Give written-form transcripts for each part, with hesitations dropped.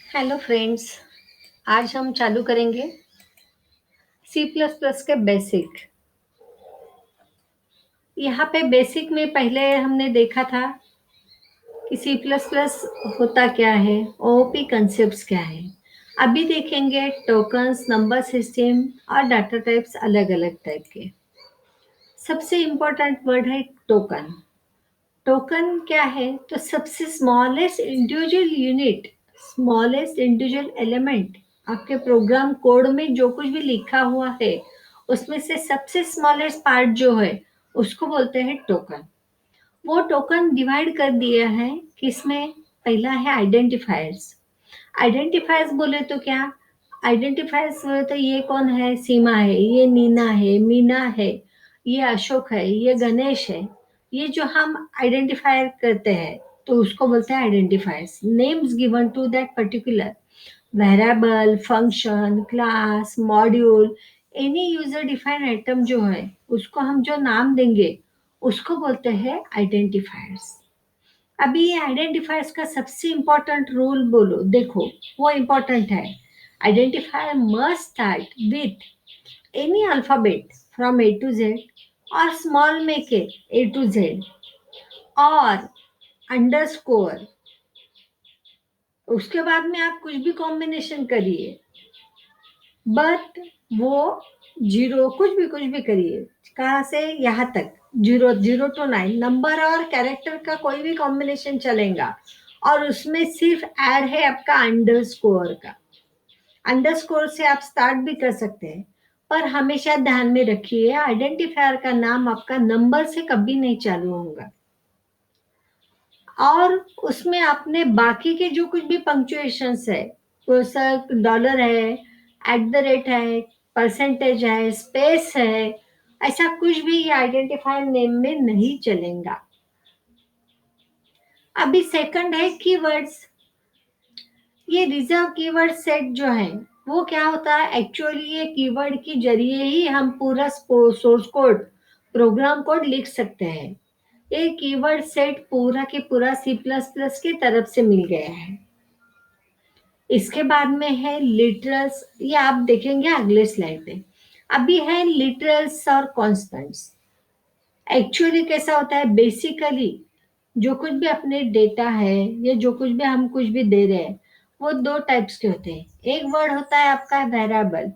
Hello friends. आज हम चालू करेंगे सी प्लस प्लस के बेसिक। यहाँ पे बेसिक में पहले हमने देखा था कि सी प्लस प्लस होता क्या है, ओओपी कंसेप्ट्स क्या है। अभी देखेंगे टोकन्स, नंबर सिस्टम और डाटा टाइप्स, अलग अलग टाइप के। सबसे इम्पोर्टेंट वर्ड है टोकन। टोकन क्या है? तो सबसे smallest individual unit, smallest individual element, आपके प्रोग्राम कोड में जो कुछ भी लिखा हुआ है उसमें से सबसे स्मॉलेस्ट पार्ट जो है उसको बोलते हैं टोकन। वो टोकन डिवाइड कर दिया है किसमें? पहला है आइडेंटिफायर्स। आइडेंटिफायर्स बोले तो क्या? आइडेंटिफायर्स बोले तो ये कौन है? सीमा है, ये नीना है, मीना है, ये अशोक है, ये गणेश है। ये जो हम आइडेंटिफायर करते हैं तो उसको बोलते हैं identifiers. Names given to that particular variable, function, class, module, any user defined item जो है उसको हम जो नाम देंगे उसको बोलते हैं आइडेंटिफायर्स। अभी ये आइडेंटिफायर्स का सबसे इंपॉर्टेंट रूल बोलो, देखो वो इंपॉर्टेंट है। Identifier must start with any alphabet from A to Z और स्मॉल में के ए टू जेड और अंडरस्कोर। उसके बाद में आप कुछ भी कॉम्बिनेशन करिए, बट वो जीरो, कुछ भी करिए, कहाँ से यहाँ तक, जीरो, 0 to 9 नंबर और कैरेक्टर का कोई भी कॉम्बिनेशन चलेगा। और उसमें सिर्फ ऐड है आपका अंडरस्कोर का। अंडरस्कोर से आप स्टार्ट भी कर सकते हैं, पर हमेशा ध्यान में रखिए आइडेंटिफायर का नाम आपका नंबर से कभी नहीं चालू होगा। और उसमें आपने बाकी के जो कुछ भी पंक्चुएशंस है, डॉलर है, एट द रेट है, परसेंटेज है, स्पेस है, ऐसा कुछ भी ये आइडेंटिफायर नेम में नहीं चलेगा। अभी सेकंड है कीवर्ड्स। ये रिजर्व कीवर्ड सेट जो है वो क्या होता है? एक्चुअली ये कीवर्ड के जरिए ही हम पूरा सोर्स कोड, प्रोग्राम कोड लिख सकते हैं। ये कीवर्ड सेट पूरा के पूरा सी प्लस प्लस की तरफ से मिल गया है। इसके बाद में है लिटरल्स, ये आप देखेंगे अगले स्लाइड में। अभी है लिटरल्स और कॉन्स्टेंट्स। एक्चुअली कैसा होता है? बेसिकली जो कुछ भी अपने डेटा है या जो कुछ भी हम कुछ भी दे रहे हैं वो दो टाइप्स के होते हैं। एक वर्ड होता है आपका वेरिएबल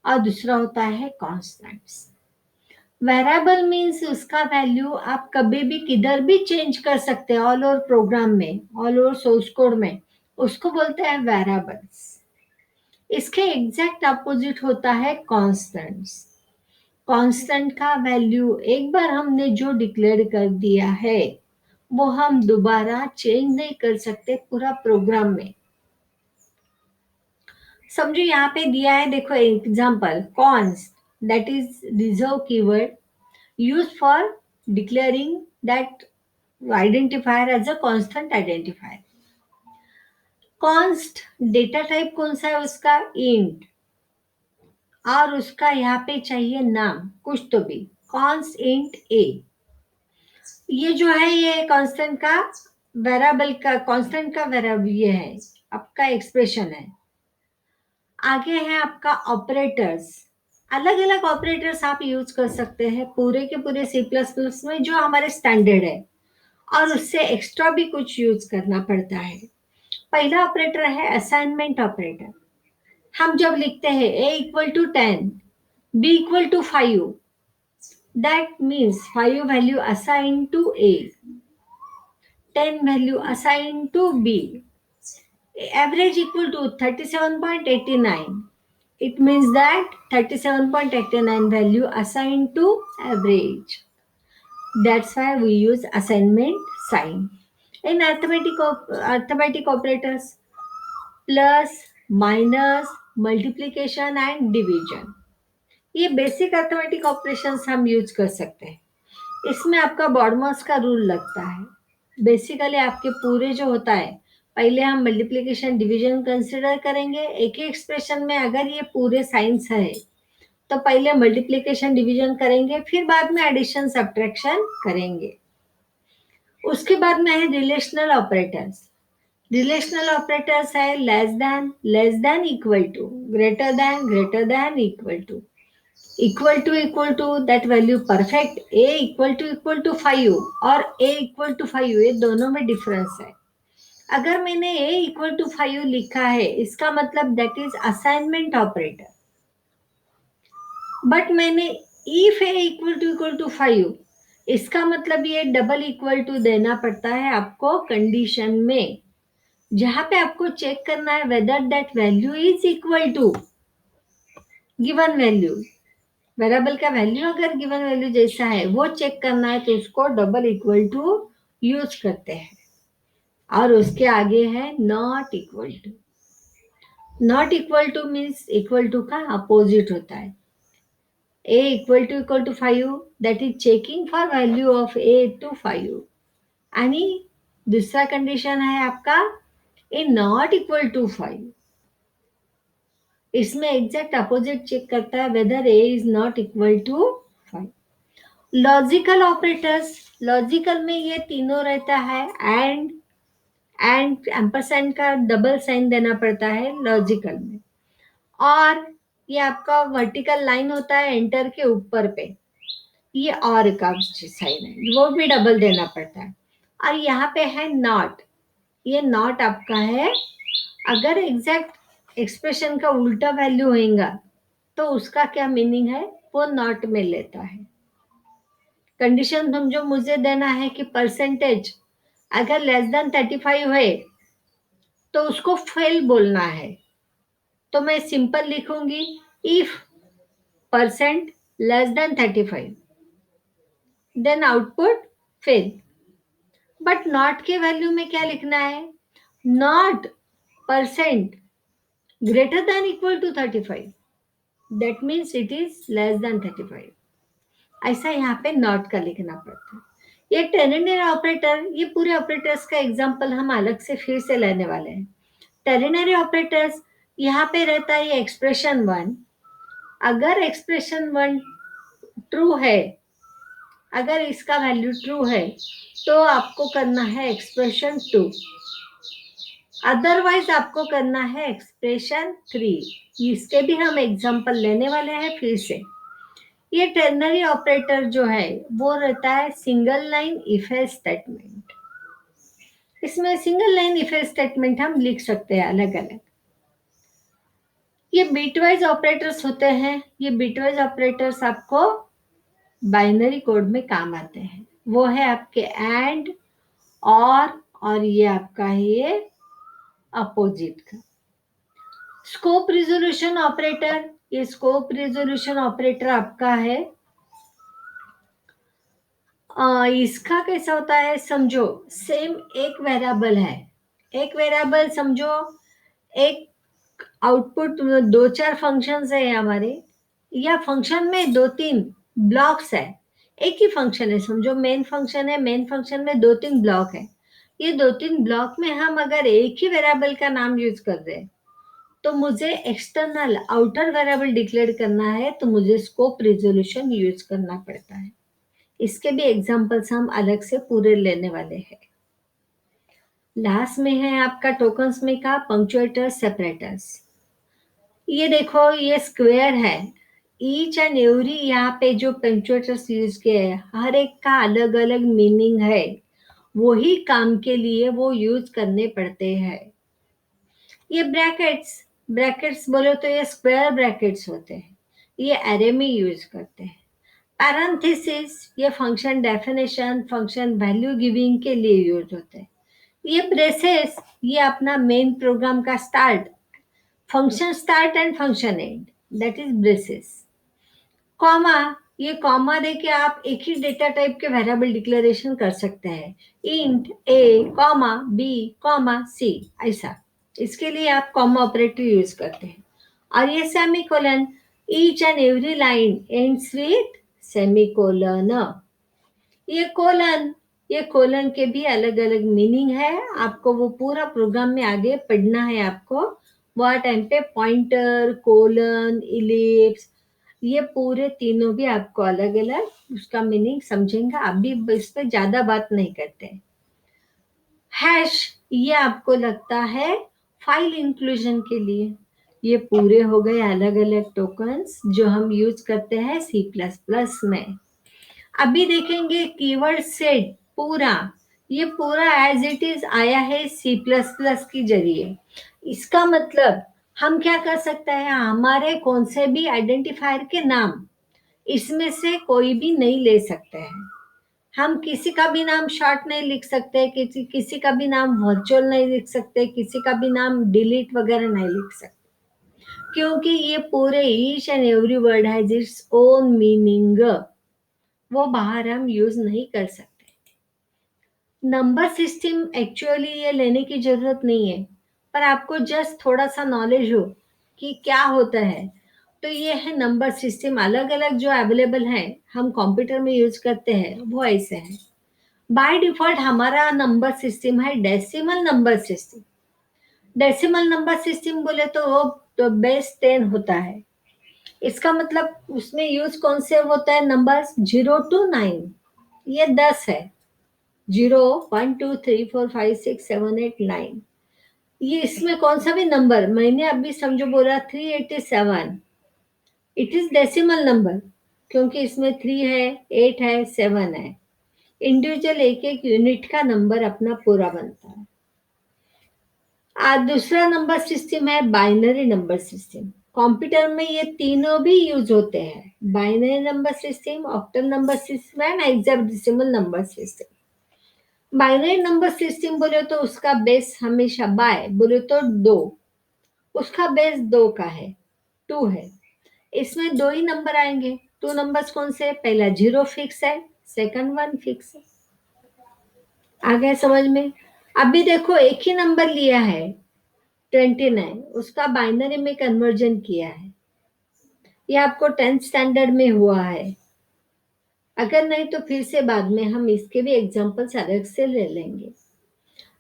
और दूसरा होता है कॉन्स्टेंट्स। वेरिएबल मीन्स उसका वैल्यू आप कभी भी किधर भी चेंज कर सकते हैं, ऑल ओवर प्रोग्राम में, ऑल ओवर सोर्स कोड में, उसको बोलते हैं वेरिएबल्स। इसके एग्जैक्ट अपोजिट होता है कॉन्स्टेंट्स। कांस्टेंट का वैल्यू एक बार हमने जो डिक्लेयर कर दिया है वो हम दोबारा चेंज नहीं कर सकते पूरा प्रोग्राम में। समझो यहाँ पे दिया है, देखो example, const, that is reserve keyword use for declaring that identifier as a constant identifier. Const data type कौन सा है उसका? इंट। और उसका यहाँ पे चाहिए नाम कुछ तो भी, कॉन्स्ट इंट ए। ये जो है ये कांस्टेंट का वेरिएबल का, कांस्टेंट का वेरिएबल ये है, आपका एक्सप्रेशन है। आगे है आपका ऑपरेटर्स। अलग अलग ऑपरेटर्स आप यूज कर सकते हैं पूरे के पूरे सी प्लस प्लस में जो हमारे स्टैंडर्ड है, और उससे एक्स्ट्रा भी कुछ यूज करना पड़ता है। पहला ऑपरेटर है असाइनमेंट ऑपरेटर। हम जब लिखते हैं a = 10, b = 5, that means 5 value assigned to a, 10 value assigned to b, average equal to 37.89. It means that 37.89 value assigned to average. That's why we use assignment sign. In arithmetic operators, plus, minus, multiplication and division, ये basic arithmetic operations हम use कर सकते हैं। इसमें आपका BODMAS का rule लगता है। बेसिकली आपके पूरे जो होता है, पहले हम मल्टीप्लिकेशन डिवीजन कंसिडर करेंगे एक ही एक्सप्रेशन में। अगर ये पूरे साइंस है तो पहले मल्टीप्लिकेशन डिवीजन करेंगे, फिर बाद में एडिशन सब्ट्रैक्शन करेंगे। उसके बाद में है रिलेशनल ऑपरेटर्स। रिलेशनल ऑपरेटर्स है less than equal to, greater than equal to that value perfect, a equal to 5 और ए इक्वल टू 5, ये दोनों में डिफरेंस है। अगर मैंने ए इक्वल टू 5 लिखा है, इसका मतलब that is assignment operator. But मैंने इफ ए इक्वल टू 5, इसका मतलब ये डबल इक्वल टू देना पड़ता है आपको कंडीशन में, जहां पे आपको चेक करना है whether that value is equal to given value. Variable का वैल्यू अगर गिवन वैल्यू जैसा है वो चेक करना है, तो उसको डबल इक्वल टू यूज करते हैं। और उसके आगे है not equal to. Not equal to means equal to का अपोजिट होता है। A equal to 5, that is checking for value of A to 5। आणि दूसरा कंडीशन है आपका ए नॉट इक्वल टू 5, इसमें एग्जैक्ट अपोजिट चेक करता है whether a is not equal to 5। Logical operators, logical में ये तीनों रहता है, एंड एम्परसेंड का डबल साइन देना पड़ता है लॉजिकल में। और ये आपका वर्टिकल लाइन होता है एंटर के ऊपर पे, ये और का साइन है, वो भी डबल देना पड़ता है। और यहाँ पे है नॉट, ये नॉट आपका है अगर एग्जैक्ट एक्सप्रेशन का उल्टा वैल्यू होगा तो उसका क्या मीनिंग है वो नॉट में लेता है। कंडीशन समझो, मुझे देना है कि परसेंटेज अगर लेस देन 35 है तो उसको फेल बोलना है, तो मैं सिंपल लिखूंगी if percent less than 35 then output fail. But not के वैल्यू में क्या लिखना है, not percent greater than equal to 35, that means it is less than 35। ऐसा यहाँ पे नॉट का लिखना पड़ता है। ये टेरिनरी ऑपरेटर, ये पूरे ऑपरेटर्स का एग्जांपल हम अलग से फिर से लेने वाले हैं। टेरिनरी ऑपरेटर्स यहाँ पे रहता है एक्सप्रेशन 1। अगर एक्सप्रेशन 1 ट्रू है, अगर इसका वैल्यू ट्रू है तो आपको करना है एक्सप्रेशन 2, अदरवाइज आपको करना है एक्सप्रेशन 3। इसके भी हम एग्जांपल लेने वाले हैं फिर से। ये टेर्नरी ऑपरेटर जो है वो रहता है single line if else statement. इसमें single line if else statement हम लिख सकते हैं अलग अलग। ये बिटवाइज ऑपरेटर्स होते हैं, ये बिटवाइज ऑपरेटर्स आपको बाइनरी कोड में काम आते हैं। वो है आपके एंड, और ये आपका है ये अपोजिट का। स्कोप रिजोल्यूशन ऑपरेटर, ये स्कोप रिजोल्यूशन ऑपरेटर आपका है, इसका कैसा होता है समझो, सेम एक वेरिएबल है, एक वेरिएबल समझो, एक आउटपुट, दो चार फंक्शंस है हमारे, या फंक्शन में दो तीन ब्लॉक्स है। एक ही फंक्शन है समझो, मेन फंक्शन है, मेन फंक्शन में दो तीन ब्लॉक है। ये दो तीन ब्लॉक में हम अगर एक ही वेरिएबल का नाम यूज कर रहे हैं, तो मुझे एक्सटर्नल आउटर वेरिएबल डिक्लेयर करना है, तो मुझे स्कोप रिजोल्यूशन यूज करना पड़ता है। इसके भी एग्जांपल्स हम अलग से पूरे लेने वाले हैं। लास्ट में है आपका टोकन्स में का पंक्चुएटर्स सेपरेटर्स। ये देखो ये स्क्वायर है, ईच एंड एवरी यहाँ पे जो पंक्चुएटर्स यूज किए हैं हर एक का अलग अलग मीनिंग है, वही काम के लिए वो यूज करने पड़ते हैं। ये ब्रैकेट्स, ब्रैकेट्स बोलो तो ये स्क्वायर ब्रैकेट्स होते हैं, ये एरे में यूज करते हैं। पैरेंथेसिस, ये function definition, function value giving के लिए यूज होते हैं। ये ब्रेसेस, ये अपना मेन प्रोग्राम का start, function start and function and, that is braces. Comma, ये कॉमा देके आप एक ही डेटा टाइप के वेरिएबल डिक्लेरेशन कर सकते हैं, इंट ए कॉमा बी कॉमा सी, ऐसा। इसके लिए आप कॉमा ऑपरेटर यूज करते हैं। और ये semicolon, each and every line ends with semicolon. ये कोलन, ये कोलन के भी अलग अलग मीनिंग है, आपको वो पूरा प्रोग्राम में आगे पढ़ना है आपको। वो टाइम पे पॉइंटर, कोलन, इलिप्स, ये पूरे तीनों भी आपको अलग अलग उसका मीनिंग समझेंगे। अभी इस पे ज्यादा बात नहीं करते। हैश, ये आपको लगता है फाइल इंक्लूजन के लिए। ये पूरे हो गए अलग अलग टोकन्स जो हम यूज करते हैं सी प्लस प्लस में। अभी देखेंगे कीवर्ड सेट पूरा, ये पूरा एज इट इज आया है सी प्लस प्लस के जरिए। इसका मतलब हम क्या कर सकते हैं, हमारे कौन से भी आइडेंटिफायर के नाम इसमें से कोई भी नहीं ले सकते हैं। हम किसी का भी नाम शॉर्ट नहीं लिख सकते, किसी का भी नाम वर्चुअल नहीं लिख सकते, किसी का भी नाम डिलीट वगैरह नहीं लिख सकते, क्योंकि ये पूरे each and every word has its own meaning. वो बाहर हम यूज नहीं कर सकते। नंबर सिस्टम एक्चुअली ये लेने की जरूरत नहीं है, पर आपको जस्ट थोड़ा सा नॉलेज हो कि क्या होता है। तो ये है नंबर सिस्टम, अलग अलग जो अवेलेबल है हम कंप्यूटर में यूज करते हैं वो ऐसे है। बाय डिफॉल्ट हमारा नंबर सिस्टम है decimal number system. Decimal number system बोले तो वो तो बेस 10 होता है। इसका मतलब उसमें यूज कौन से होता है, नंबर्स 0 to 9, ये 10 है। 0 1 2 3 4 5 6 7 8 9, ये इसमें कौन सा भी नंबर, मैंने अभी समझो बोला 387, इट इज डेसिमल नंबर, क्योंकि इसमें 3 है, 8 है, 7 है। इंडिविजुअल एक एक यूनिट का नंबर अपना पूरा बनता है। आज दूसरा नंबर सिस्टम है बाइनरी नंबर सिस्टम। कंप्यूटर में ये तीनों भी यूज होते हैं, binary number system, octal number system and hexadecimal number system. Binary number system बोले तो उसका बेस हमेशा बाय बोले तो 2, उसका बेस 2 का है, 2 है। इसमें 2 ही नंबर आएंगे। 2 नंबर्स कौन से, पहला 0 फिक्स है, सेकंड 1 फिक्स है। आ गया समझ में। अभी देखो एक ही नंबर लिया है 29, उसका बाइनरी में कन्वर्जन किया है। ये आपको 10th स्टैंडर्ड में हुआ है, अगर नहीं तो फिर से बाद में हम इसके भी एग्जांपल्स अलग से ले लेंगे।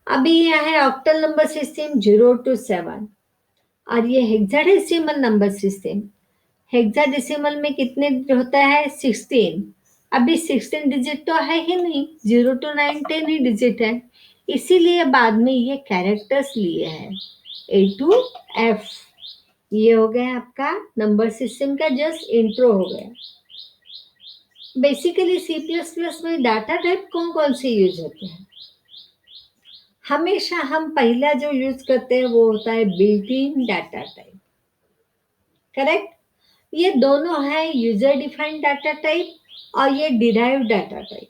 अभी यह है ऑक्टल नंबर सिस्टम 0 to 7, और ये हेक्साडेसिमल नंबर सिस्टम। हेक्साडेसिमल में कितने होता है, 16। अभी 16 डिजिट तो है ही नहीं, 0 to 9 10 ही डिजिट है, इसीलिए बाद में ये कैरेक्टर्स लिए हैं A to F। ये हो गया आपका नंबर सिस्टम का जस्ट इंट्रो हो गया। बेसिकली सी प्लस प्लस में डाटा टाइप कौन कौन से यूज होते हैं, हमेशा हम पहला जो यूज करते हैं वो होता है built in data type, correct. ये दोनों है यूजर डिफाइंड डाटा टाइप और ये डिराइव्ड डाटा टाइप।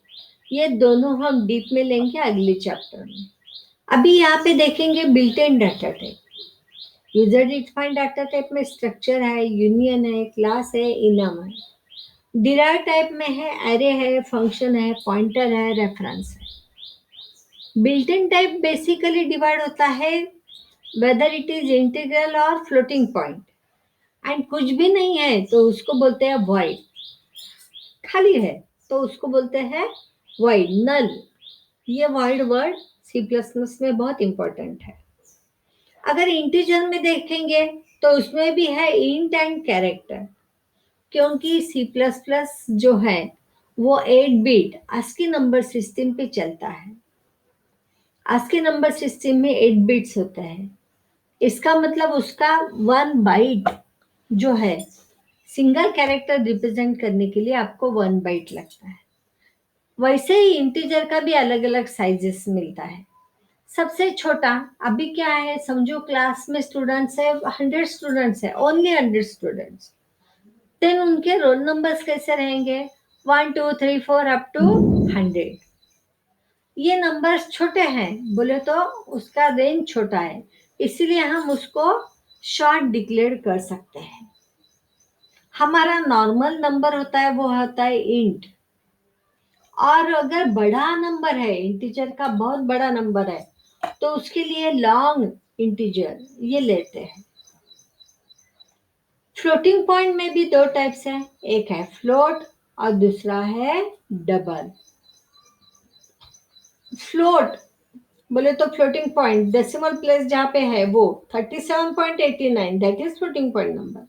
ये दोनों हम डीप में लेंगे अगले चैप्टर में। अभी यहाँ पे देखेंगे built in data type. User defined data type में स्ट्रक्चर है, यूनियन है, क्लास है, इनम है। डिराइव टाइप में है एरे है, फंक्शन है, पॉइंटर है, रेफरेंस है। Built in type basically divide होता है वेदर इट इज इंटीग्रल और फ्लोटिंग पॉइंट, एंड कुछ भी नहीं है तो उसको बोलते हैं वॉइड, खाली है तो उसको बोलते हैं वॉइड, नल। ये void word C plus plus में बहुत इंपॉर्टेंट है। अगर इंटीजर में देखेंगे तो उसमें भी है इंट एंड कैरेक्टर, क्योंकि सी प्लस प्लस जो है वो 8 बिट ASCII नंबर सिस्टम पे चलता है। ASCII नंबर सिस्टम में 8 बिट्स होता है, इसका मतलब उसका 1 बाइट जो है सिंगल कैरेक्टर रिप्रेजेंट करने के लिए आपको 1 बाइट लगता है। वैसे ही इंटीजर का भी अलग अलग साइजेस मिलता है। सबसे छोटा अभी क्या है, समझो क्लास में स्टूडेंट्स है 100 स्टूडेंट्स है, ओनली 100 स्टूडेंट्स, देन उनके रोल नंबर्स कैसे रहेंगे, 1 2 3 4 अप टू 100। ये नंबर्स छोटे हैं बोले तो उसका रेंज छोटा है, इसीलिए हम उसको शॉर्ट डिक्लेयर कर सकते हैं। हमारा नॉर्मल नंबर होता है वो होता है इंट, और अगर बड़ा नंबर है, इंटीजर का बहुत बड़ा नंबर है, तो उसके लिए लॉन्ग इंटीजर ये लेते हैं। फ्लोटिंग पॉइंट में भी 2 टाइप्स हैं, एक है फ्लोट और दूसरा है डबल। फ्लोट बोले तो फ्लोटिंग पॉइंट डेसिमल प्लेस जहाँ पे है वो 37.89, that is floating point number.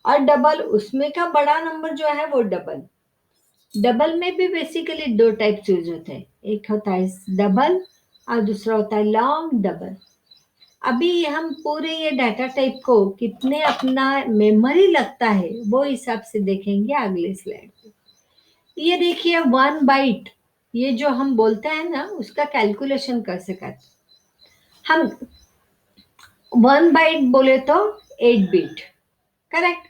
और डबल उसमें का बड़ा नंबर जो है वो डबल। डबल में भी बेसिकली 2 टाइप्स यूज होते हैं, एक होता है डबल और दूसरा होता है लॉन्ग डबल। अभी हम पूरे ये डाटा टाइप को कितने अपना मेमोरी लगता है वो हिसाब से देखेंगे अगले स्लाइड पे। ये देखिए 1 बाइट, ये जो हम बोलते हैं ना उसका कैलकुलेशन कैसे करते हम। 1 बाइट बोले तो 8 बिट, करेक्ट।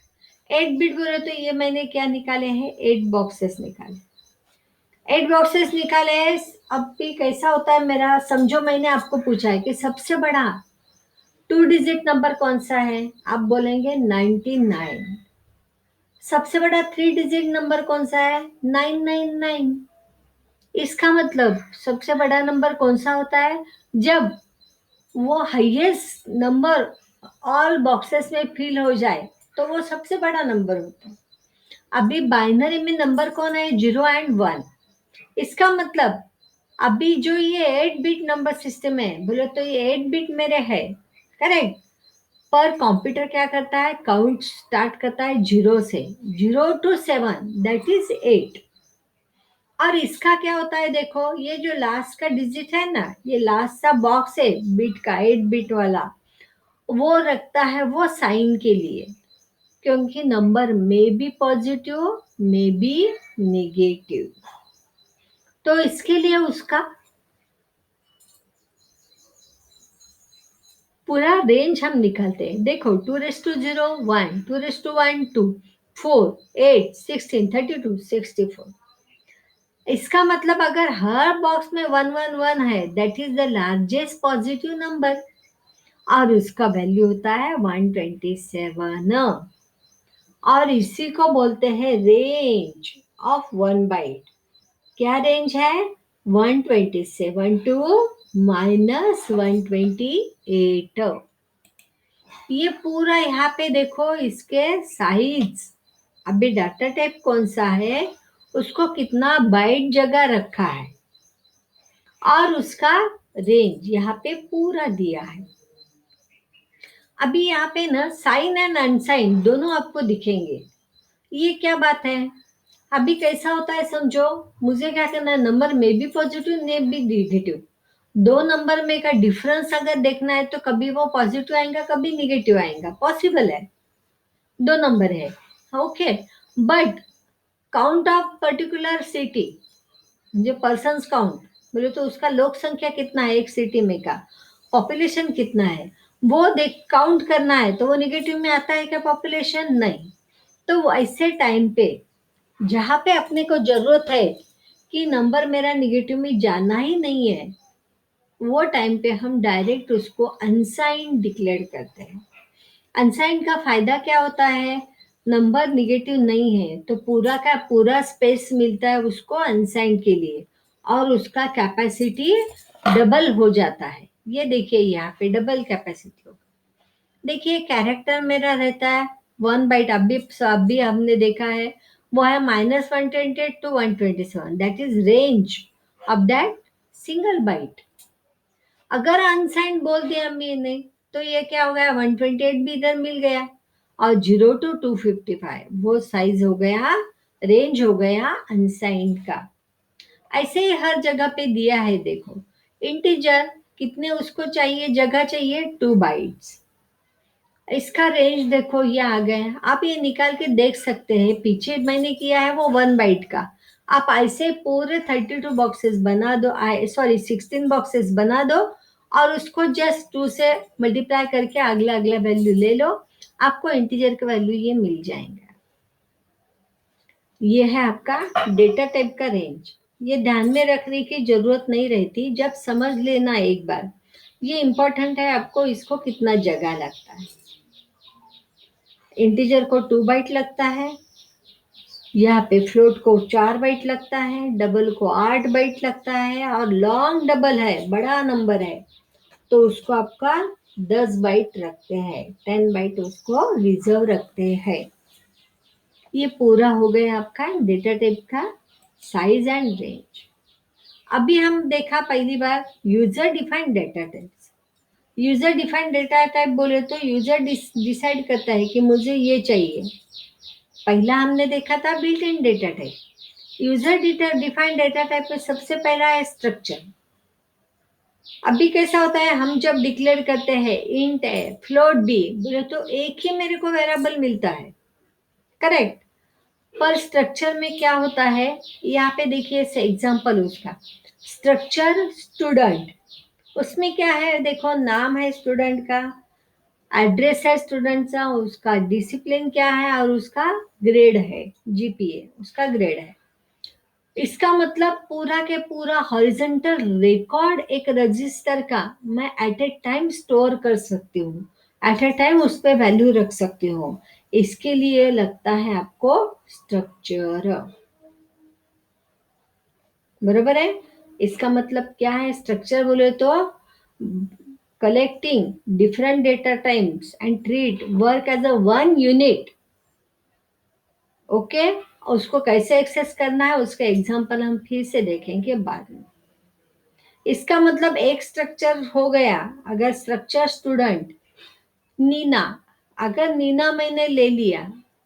8 बिट बोले तो ये मैंने क्या निकाले हैं, 8 बॉक्सेस निकाले। 8 बॉक्सेस निकाले हैं। अब भी कैसा होता है मेरा, समझो मैंने आपको पूछा है कि सबसे बड़ा 2 डिजिट नंबर कौन सा है, आप बोलेंगे 99। सबसे बड़ा 3 डिजिट नंबर कौन सा है, 999। इसका मतलब सबसे बड़ा नंबर कौन सा होता है, जब वो हाईएस्ट नंबर ऑल बॉक्सेस में फिल हो जाए तो वो सबसे बड़ा नंबर होता है। अभी बाइनरी में नंबर कौन है, 0 और 1। इसका मतलब अभी जो ये 8 बिट नंबर सिस्टम है बोले तो ये 8 बिट मेरे है, करेक्ट। पर कंप्यूटर क्या करता है, काउंट स्टार्ट करता है 0 से, 0 to 7 दैट इज 8। और इसका क्या होता है देखो, ये जो लास्ट का डिजिट है ना, ये लास्ट सा बॉक्स है बिट का, 8 बिट वाला, वो रखता है वो साइन के लिए, क्योंकि नंबर में बी पॉजिटिव में बी नेगेटिव। तो इसके लिए उसका पूरा रेंज हम निकालते हैं। देखो 2 to 0 1, 2 to 1 2, 4 8 16 32 64। इसका मतलब अगर हर बॉक्स में 1 1 1 है that is the largest positive number, और उसका वैल्यू होता है 127। और इसी को बोलते हैं रेंज ऑफ 1 बाइट। क्या रेंज है, 127 to -128। ये पूरा यहाँ पे देखो इसके साइज, अभी डाटा टाइप कौन सा है, उसको कितना बाइट जगह रखा है, और उसका रेंज यहाँ पे पूरा दिया है। अभी यहाँ पे ना साइन एंड अनसाइन दोनों आपको दिखेंगे। ये क्या बात है, अभी कैसा होता है समझो, मुझे क्या करना है, नंबर में भी पॉजिटिव ने भी निगेटिव, दो नंबर में का डिफरेंस अगर देखना है तो कभी वो पॉजिटिव आएगा कभी निगेटिव आएगा, पॉसिबल है, दो नंबर है, okay. But count of particular city, जो पर्सन्स काउंट बोले तो उसका लोक संख्या कितना है एक सिटी में का, पॉपुलेशन कितना है, वो देख काउंट करना है तो वो निगेटिव में आता है क्या, पॉपुलेशन नहीं। तो वो ऐसे टाइम पे जहाँ पे अपने को जरूरत है कि नंबर मेरा निगेटिव में जाना ही नहीं है, वो टाइम पे हम डायरेक्ट उसको अनसाइन डिक्लेयर करते हैं। अनसाइन का फायदा क्या होता है, नंबर निगेटिव नहीं है तो पूरा का पूरा स्पेस मिलता है उसको अनसाइन के लिए, और उसका कैपेसिटी डबल हो जाता है। ये देखिए यहाँ पे डबल कैपेसिटी हो, देखिए कैरेक्टर मेरा रहता है 1 बाइट, अभी हमने देखा है वो है -128 to 127, that is range of that single byte. अगर अनसाइंड बोल दिया हमने तो ये क्या हो गया, 128 भी इधर मिल गया, और 0 to 255 वो साइज हो गया, रेंज हो गया अनसाइंड का। ऐसे ही हर जगह पे दिया है देखो, इंटीजर कितने उसको चाहिए, जगह चाहिए 2 बाइट्स, इसका रेंज देखो ये आ गए, आप ये निकाल के देख सकते हैं, पीछे मैंने किया है वो 1 बाइट का, आप ऐसे पूरे 32 बॉक्सेस बना दो, सॉरी 16 बॉक्सेस बना दो, और उसको जस्ट 2 से मल्टीप्लाई करके अगला अगला वैल्यू ले लो, आपको इंटीजर का वैल्यू ये मिल जाएंगे। ये है आपका डेटा टाइप का रेंज। ये ध्यान में रखने की जरूरत नहीं रहती, जब समझ लेना एक बार, ये इंपॉर्टेंट है आपको, इसको कितना जगह लगता है। इंटीजर को 2 बाइट लगता है, यहाँ पे फ्लोट को 4 बाइट लगता है, डबल को 8 बाइट लगता है, और लॉन्ग डबल है, बड़ा नंबर है तो उसको आपका 10 बाइट रखते हैं, 10 बाइट उसको रिजर्व रखते हैं। ये पूरा हो गया आपका डेटा टाइप का साइज एंड रेंज। अभी हम देखा पहली बार user defined data types. User defined data type बोले तो यूजर डिसाइड करता है कि मुझे ये चाहिए। पहला हमने देखा था built in data type. User defined data type में सबसे पहला है स्ट्रक्चर। अभी कैसा होता है, हम जब डिक्लेयर करते हैं इंट है, फ्लोट बी, बोले तो एक ही मेरे को वेरिएबल मिलता है, करेक्ट। पर स्ट्रक्चर में क्या होता है, यहाँ पे देखिए एग्जांपल उसका, स्ट्रक्चर स्टूडेंट, उसमें क्या है देखो, नाम है स्टूडेंट का, एड्रेस है स्टूडेंट का, उसका डिसिप्लिन क्या है और उसका ग्रेड है, जीपीए उसका ग्रेड है। इसका मतलब पूरा के पूरा हॉरिजॉन्टल रिकॉर्ड एक रजिस्टर का मैं एट ए टाइम स्टोर कर सकती हूँ, एट ए टाइम उस पर वैल्यू रख सकती हूँ। इसके लिए लगता है आपको स्ट्रक्चर, बरोबर है। इसका मतलब क्या है, स्ट्रक्चर बोले तो collecting different data types and treat work as a one unit, okay. उसको कैसे एक्सेस करना है उसका एग्जांपल हम फिर से देखेंगे बाद में। इसका मतलब एक स्ट्रक्चर हो गया, अगर स्ट्रक्चर स्टूडेंट नीना, अगर नीना मैंने ले लिया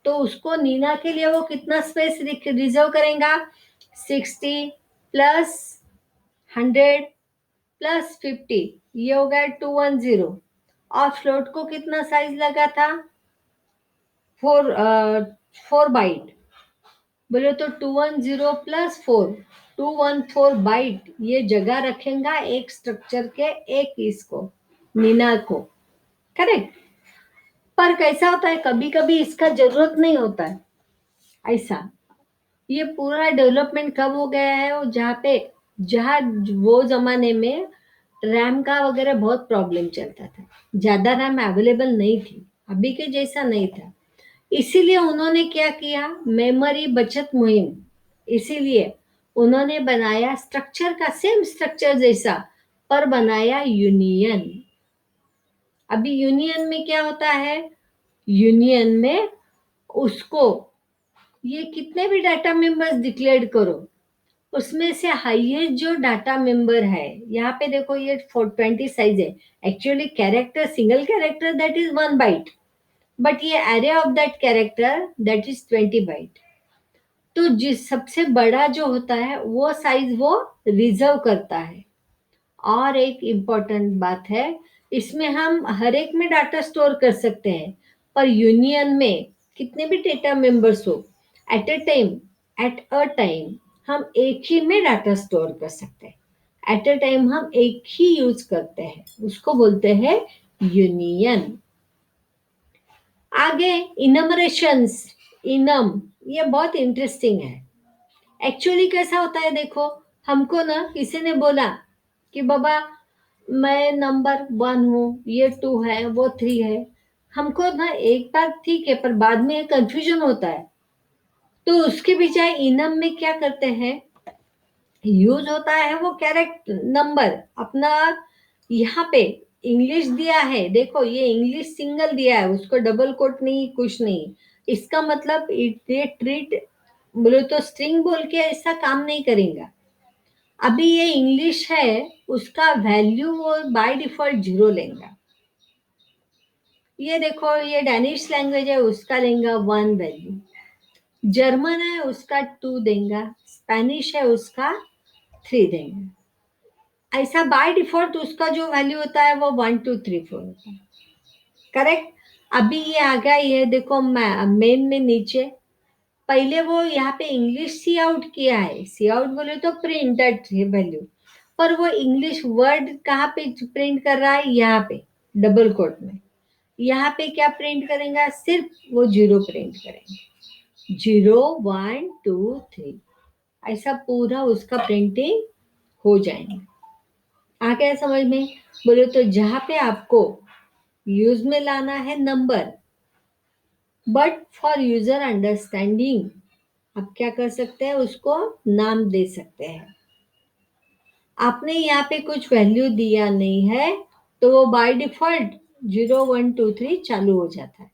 तो उसको नीना के लिए वो कितना स्पेस रिजर्व करेगा, 60 प्लस 100 प्लस 50, ये हो गया 210। और फ्लोट को कितना साइज लगा था, 4 बाइट, बोले तो 210 प्लस 4, 214 बाइट ये जगह रखेगा एक स्ट्रक्चर के, एक इसको मीना को, करेक्ट। पर कैसा होता है, कभी कभी इसका जरूरत नहीं होता है ऐसा। ये पूरा डेवलपमेंट कब हो गया है, वो जहाँ वो जमाने में रैम का वगैरह बहुत प्रॉब्लम चलता था, ज्यादा रैम अवेलेबल नहीं थी, अभी के जैसा नहीं था। इसीलिए उन्होंने क्या किया, मेमोरी बचत मुहिम, इसीलिए उन्होंने बनाया स्ट्रक्चर का सेम स्ट्रक्चर जैसा, पर बनाया यूनियन। अभी यूनियन में क्या होता है, यूनियन में उसको ये कितने भी डाटा मेंबर्स डिक्लेयर करो, उसमें से हाईएस्ट जो डाटा मेंबर है, यहाँ पे देखो ये 420 साइज है, actually character single character that is 1 byte, but ये array of that character that is 20 byte. तो जिस सबसे बड़ा जो होता है वो साइज वो रिजर्व करता है। और एक इम्पॉर्टेंट बात है, इसमें हम हर एक में डाटा स्टोर कर सकते हैं, पर यूनियन में कितने भी डेटा मेंबर्स हो, at a time, at a time हम एक ही में डाटा स्टोर कर सकते हैं, एट अ टाइम हम एक ही यूज करते हैं, उसको बोलते हैं यूनियन। आगे इनमरेशंस, इनम, ये बहुत इंटरेस्टिंग है। एक्चुअली कैसा होता है देखो, हमको ना किसी ने बोला कि बाबा मैं नंबर 1 हूँ, ये 2 है, वो 3 है, हमको ना एक बार ठीक है, पर बाद में कंफ्यूजन होता है। तो उसके बजाय इनम में क्या करते हैं, यूज होता है वो कैरेक्ट नंबर अपना, यहाँ पे इंग्लिश दिया है, देखो ये इंग्लिश सिंगल दिया है, उसको डबल कोट नहीं कुछ नहीं, इसका मतलब ये ट्रीट बोले तो स्ट्रिंग बोल के ऐसा काम नहीं करेगा। अभी ये इंग्लिश है, उसका वैल्यू वो बाय डिफॉल्ट 0 लेगा। ये देखो ये डैनिश लैंग्वेज है, उसका लेगा 1 वैल्यू, जर्मन है उसका 2 देगा, स्पेनिश है उसका 3 देगा। ऐसा बाय डिफॉल्ट उसका जो वैल्यू होता है वो 1 2 3 4 होता है, करेक्ट। अभी ये आ गया, ये देखो मेन में नीचे, पहले वो यहाँ पे इंग्लिश सी आउट किया है, सी आउट बोले तो प्रिंटेड वैल्यू, पर वो इंग्लिश वर्ड कहाँ पे प्रिंट कर रहा है, यहाँ पे डबल कोट में, यहाँ पे क्या प्रिंट करेगा, सिर्फ वो 0 प्रिंट करेंगे, 0 1 2 3, ऐसा पूरा उसका प्रिंटिंग हो जाएगा। आ गया समझ में, बोले तो जहाँ पे आपको यूज में लाना है number, but for user understanding आप क्या कर सकते हैं, उसको नाम दे सकते हैं। आपने यहाँ पे कुछ वैल्यू दिया नहीं है तो वो बाय डिफॉल्ट 0 1 2 3 चालू हो जाता है।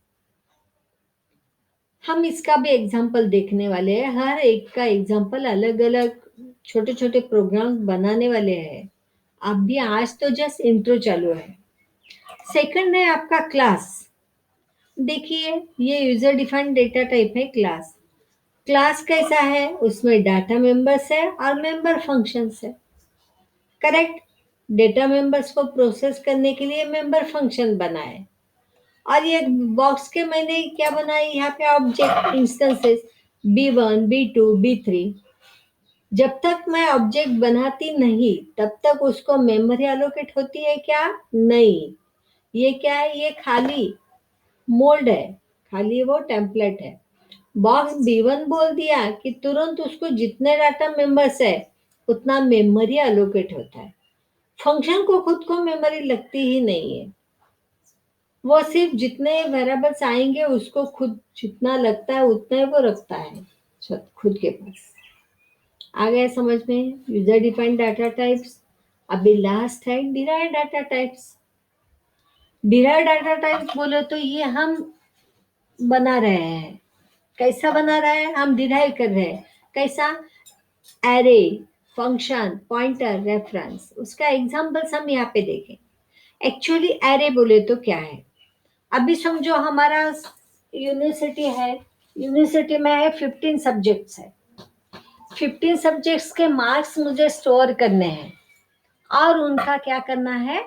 हम इसका भी एग्जाम्पल देखने वाले हैं, हर एक का एग्जाम्पल अलग अलग छोटे छोटे प्रोग्राम बनाने वाले हैं। आप भी आज तो जस्ट इंट्रो चालू है। सेकंड है आपका क्लास। देखिए ये यूजर डिफाइंड डेटा टाइप है क्लास। क्लास कैसा है, उसमें डाटा मेंबर्स है और मेंबर फंक्शंस है, करेक्ट। डेटा मेंबर्स को प्रोसेस करने के लिए मेंबर फंक्शन बनाए। और ये बॉक्स के मैंने क्या बनाई यहाँ पे, object instances B1 B2 B3। जब तक मैं ऑब्जेक्ट बनाती नहीं तब तक उसको मेमोरी एलोकेट होती है क्या? नहीं। ये क्या है? ये खाली मोल्ड है, खाली वो टेम्पलेट है। बॉक्स B1 बोल दिया कि तुरंत उसको जितने डाटा मेंबर्स है उतना मेमोरी एलोकेट होता है। फंक्शन को खुद को मेमोरी लगती ही नहीं है, वो सिर्फ जितने वेरिएबल्स आएंगे उसको खुद जितना लगता है उतना ही वो रखता है खुद के पास। आ गया समझ में? User defined data types. अभी लास्ट है derived data types. Derived data types बोले तो ये हम बना रहे हैं। कैसा बना रहा है? हम डिराइव कर रहे हैं। कैसा? Array, function, pointer, reference. उसका एग्जांपल्स हम यहाँ पे देखें। एक्चुअली एरे बोले तो क्या है? अभी समझो हमारा यूनिवर्सिटी है, यूनिवर्सिटी में है 15 सब्जेक्ट्स है। 15 सब्जेक्ट्स के मार्क्स मुझे स्टोर करने हैं और उनका क्या करना है?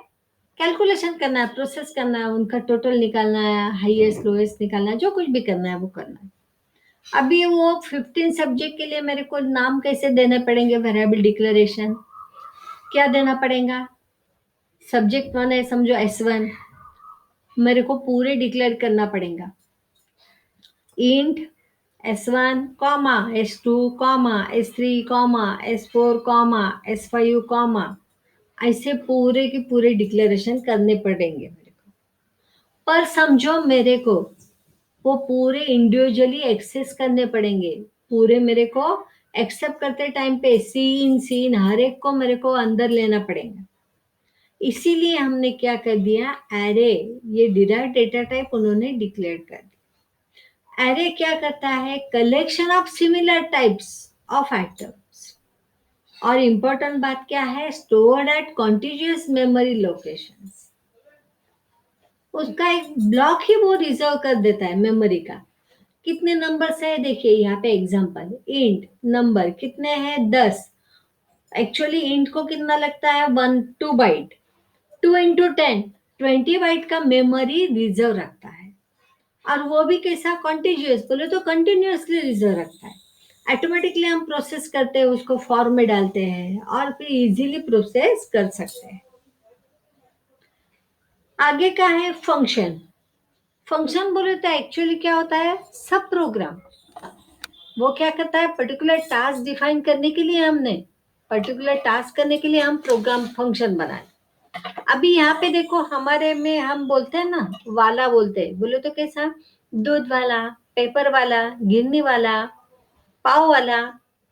कैलकुलेशन करना है, प्रोसेस करना है, उनका टोटल निकालना है, हाईएस्ट लोएस्ट निकालना है, जो कुछ भी करना है वो करना है। अभी वो 15 सब्जेक्ट के लिए मेरे को नाम कैसे देने पड़ेंगे? वेरिएबल डिक्लेरेशन क्या देना पड़ेगा? सब्जेक्ट 1 है समझो S1, मेरे को पूरे डिक्लेयर करना पड़ेगा। Int S1 comma S2 comma S3 comma S4 comma S5 comma, ऐसे पूरे के पूरे डिक्लेरेशन करने पड़ेंगे मेरे को। पर समझो मेरे को वो पूरे इंडिविजुअली एक्सेस करने पड़ेंगे। पूरे मेरे को एक्सेप्ट करते टाइम पे सीन सीन हर एक को मेरे को अंदर लेना पड़ेगा। इसीलिए हमने क्या कर दिया? एरे, ये डिराइव्ड डेटा टाइप उन्होंने डिक्लेयर कर दिया। एरे क्या करता है? Collection of similar types of items. और इंपॉर्टेंट बात क्या है? Stored at continuous memory locations. उसका एक ब्लॉक ही वो रिजर्व कर देता है मेमोरी का। कितने नंबर्स है देखिए यहाँ पे एग्जांपल। इंट नंबर कितने हैं? 10। एक्चुअली इंट को कितना लगता है? 2 बाइट। 2 इंटू 10 20 बाइट का मेमोरी रिजर्व रखता है। और वो भी कैसा? कॉन्टिन्यूअस बोले तो कंटिन्यूअसली रिजर्व रखता है। ऑटोमेटिकली हम प्रोसेस करते हैं, उसको फॉर्म में डालते हैं और फिर इजीली प्रोसेस कर सकते हैं। आगे का है फंक्शन। फंक्शन बोले तो एक्चुअली क्या होता है? सब प्रोग्राम। वो क्या करता है? पर्टिकुलर टास्क डिफाइन करने के लिए हमने पर्टिकुलर टास्क करने के लिए हम प्रोग्राम फंक्शन बनाए। अभी यहाँ पे देखो हमारे में हम बोलते हैं ना, वाला बोलते हैं। बोले तो कैसा? दूध वाला, पेपर वाला, गिरनी वाला, पाव वाला।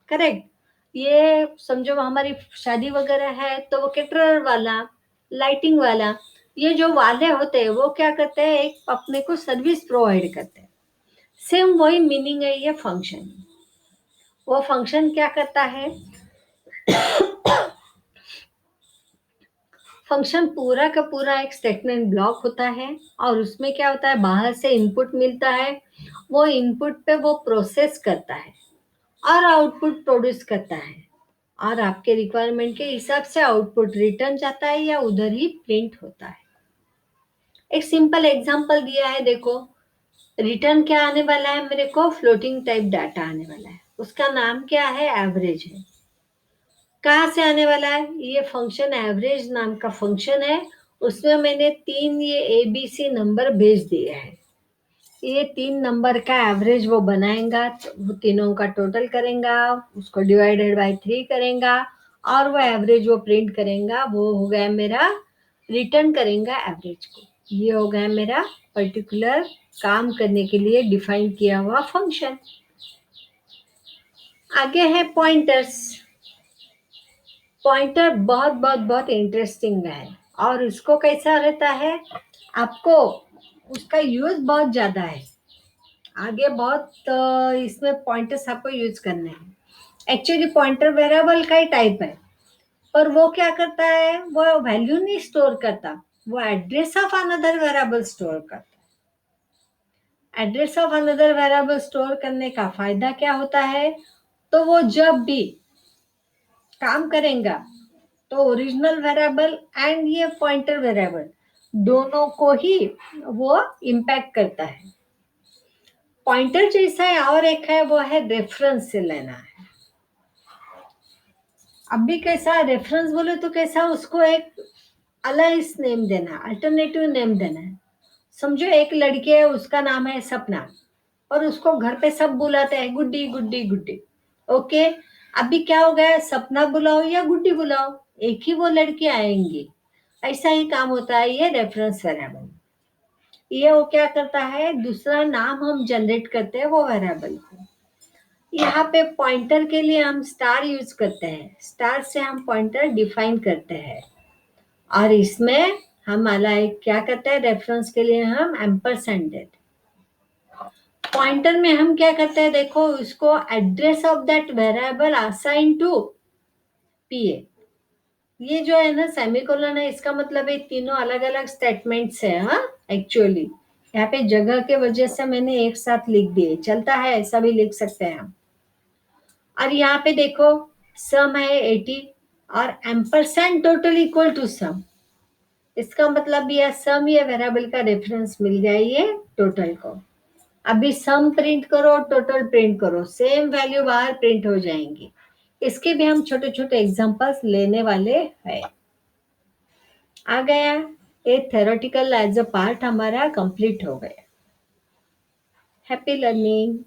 करेक्ट। ये समझो हमारी शादी वगैरह है तो वो केटरर वाला, लाइटिंग वाला। ये जो वाले होते हैं वो क्या करते हैं? एक अपने को सर्विस प्रोवाइड करते हैं। सेम वही मीनिंग है ये फंक्शन। वो फंक्शन क्या करता है? फंक्शन पूरा का पूरा एक स्टेटमेंट ब्लॉक होता है और उसमें क्या होता है? बाहर से इनपुट मिलता है, वो इनपुट पे वो प्रोसेस करता है और आउटपुट प्रोड्यूस करता है। और आपके रिक्वायरमेंट के हिसाब से आउटपुट रिटर्न जाता है या उधर ही प्रिंट होता है। एक सिंपल एग्जांपल दिया है देखो। रिटर्न क्या आने वाला है मेरे को? फ्लोटिंग टाइप डाटा आने वाला है, उसका नाम क्या है? एवरेज है। कहाँ से आने वाला है? ये फंक्शन एवरेज नाम का फंक्शन है। उसमें मैंने 3 ये ABC नंबर भेज दिए हैं। ये 3 नंबर का एवरेज वो बनाएगा, वो तीनों का टोटल करेगा, उसको डिवाइडेड बाय 3 करेगा और वो एवरेज वो प्रिंट करेगा। वो हो गया मेरा, रिटर्न करेगा एवरेज को। ये हो गया मेरा पर्टिकुलर काम करने के लिए डिफाइन किया हुआ फंक्शन। आगे है पॉइंटर्स। पॉइंटर बहुत बहुत बहुत इंटरेस्टिंग है और उसको कैसा रहता है? आपको उसका यूज बहुत ज्यादा है। आगे बहुत इसमें पॉइंटर्स आपको यूज करने हैं। एक्चुअली पॉइंटर वेरिएबल का ही टाइप है, पर वो क्या करता है? वो वैल्यू नहीं स्टोर करता, वो address of another variable store करता है। Address of another variable store करने का फायदा क्या होता है? तो वो जब भी काम करेगा तो ओरिजिनल वेरिएबल एंड ये पॉइंटर वेरिएबल दोनों को ही वो इम्पैक्ट करता है। पॉइंटर जैसा है और एक है वो है रेफरेंस से लेना है। अब भी कैसा रेफरेंस बोले तो कैसा उसको एक अलग नेम देना, अल्टरनेटिव नेम देना है। समझो एक लड़की है, उसका नाम है सपना, और उसको घर पे सब बुलाते हैं गुड्डी गुड्डी गुड्डी। ओके, अभी क्या हो गया, सपना बुलाओ या गुड्डी बुलाओ, एक ही वो लड़की आएंगी। ऐसा ही काम होता है ये रेफरेंस वेरिएबल। ये वो क्या करता है, दूसरा नाम हम जनरेट करते हैं वो वेरिएबल को। यहाँ पे पॉइंटर के लिए हम स्टार यूज करते हैं, स्टार से हम पॉइंटर डिफाइन करते हैं। और इसमें हम अलग क्या करते हैं, रेफरेंस के लिए हम एम्परसेंड देते। पॉइंटर में हम क्या करते हैं, देखो उसको address of that variable assign to PA. ये जो है ना सेमीकोलन है, इसका मतलब ये तीनों अलग अलग स्टेटमेंट्स है। हाँ, एक्चुअली यहाँ पे जगह के वजह से मैंने एक साथ लिख दिए, चलता है ऐसा भी लिख सकते हैं हम। और यहाँ पे देखो सम है 80 और ampersand total equal to some. इसका मतलब ये सम ये वेरिएबल का रेफरेंस मिल गया ये टोटल को। अभी सम प्रिंट करो, टोटल प्रिंट करो, सेम वैल्यू बाहर प्रिंट हो जाएंगी। इसके भी हम छोटे छोटे एग्जांपल्स लेने वाले हैं। आ गया, ये थ्योरेटिकल एज अ पार्ट हमारा कंप्लीट हो गया। Happy learning.